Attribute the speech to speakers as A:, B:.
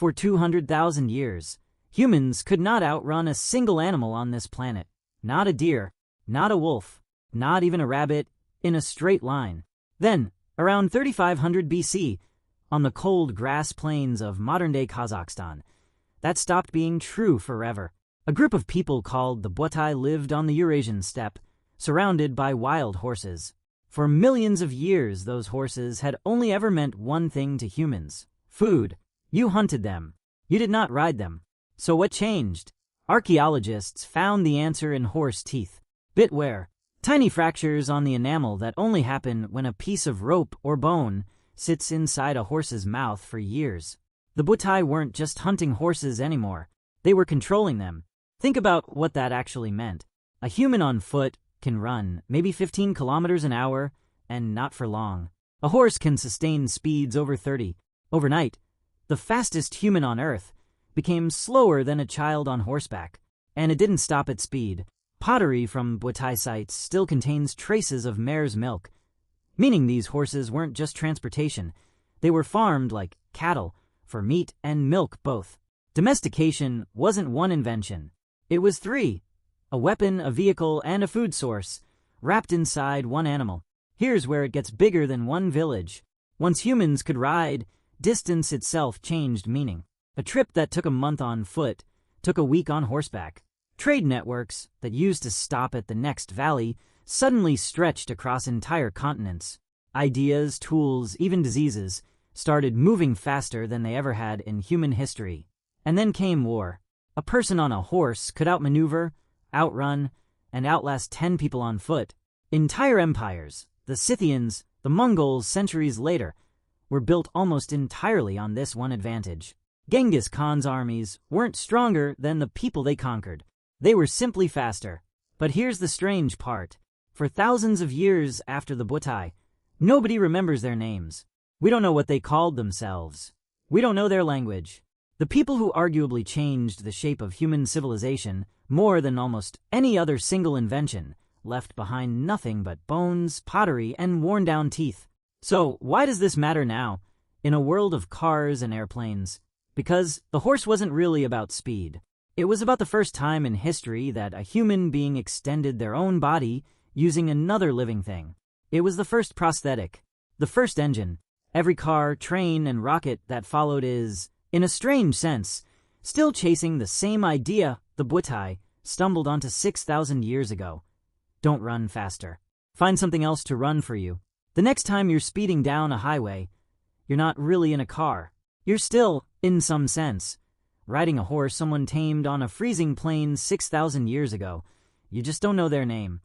A: For 200,000 years, humans could not outrun a single animal on this planet. Not a deer, not a wolf, not even a rabbit, in a straight line. Then, around 3500 BC, on the cold grass plains of modern-day Kazakhstan, that stopped being true forever. A group of people called the Botai lived on the Eurasian steppe, surrounded by wild horses. For millions of years, those horses had only ever meant one thing to humans: food. You hunted them. You did not ride them. So what changed? Archaeologists found the answer in horse teeth. Bit wear. Tiny fractures on the enamel that only happen when a piece of rope or bone sits inside a horse's mouth for years. The Botai weren't just hunting horses anymore. They were controlling them. Think about what that actually meant. A human on foot can run maybe 15 kilometers an hour, and not for long. A horse can sustain speeds over 30. Overnight, the fastest human on Earth became slower than a child on horseback. And it didn't stop at speed. Pottery from Botai sites still contains traces of mare's milk, meaning these horses weren't just transportation. They were farmed like cattle, for meat and milk both. Domestication wasn't one invention. It was three: a weapon, a vehicle, and a food source, wrapped inside one animal. Here's where it gets bigger than one village. Once humans could ride, distance itself changed meaning. A trip that took a month on foot took a week on horseback. Trade networks that used to stop at the next valley suddenly stretched across entire continents. Ideas, tools, even diseases started moving faster than they ever had in human history. And then came war. A person on a horse could outmaneuver, outrun, and outlast 10 people on foot. Entire empires, the Scythians, the Mongols centuries later, were built almost entirely on this one advantage. Genghis Khan's armies weren't stronger than the people they conquered. They were simply faster. But here's the strange part. For thousands of years after the Botai, nobody remembers their names. We don't know what they called themselves. We don't know their language. The people who arguably changed the shape of human civilization more than almost any other single invention left behind nothing but bones, pottery, and worn-down teeth. So why does this matter now, in a world of cars and airplanes? Because the horse wasn't really about speed. It was about the first time in history that a human being extended their own body using another living thing. It was the first prosthetic, the first engine. Every car, train, and rocket that followed is, in a strange sense, still chasing the same idea the Botai stumbled onto 6,000 years ago. Don't run faster. Find something else to run for you. The next time you're speeding down a highway, you're not really in a car. You're still, in some sense, riding a horse someone tamed on a freezing plain 6,000 years ago. You just don't know their name.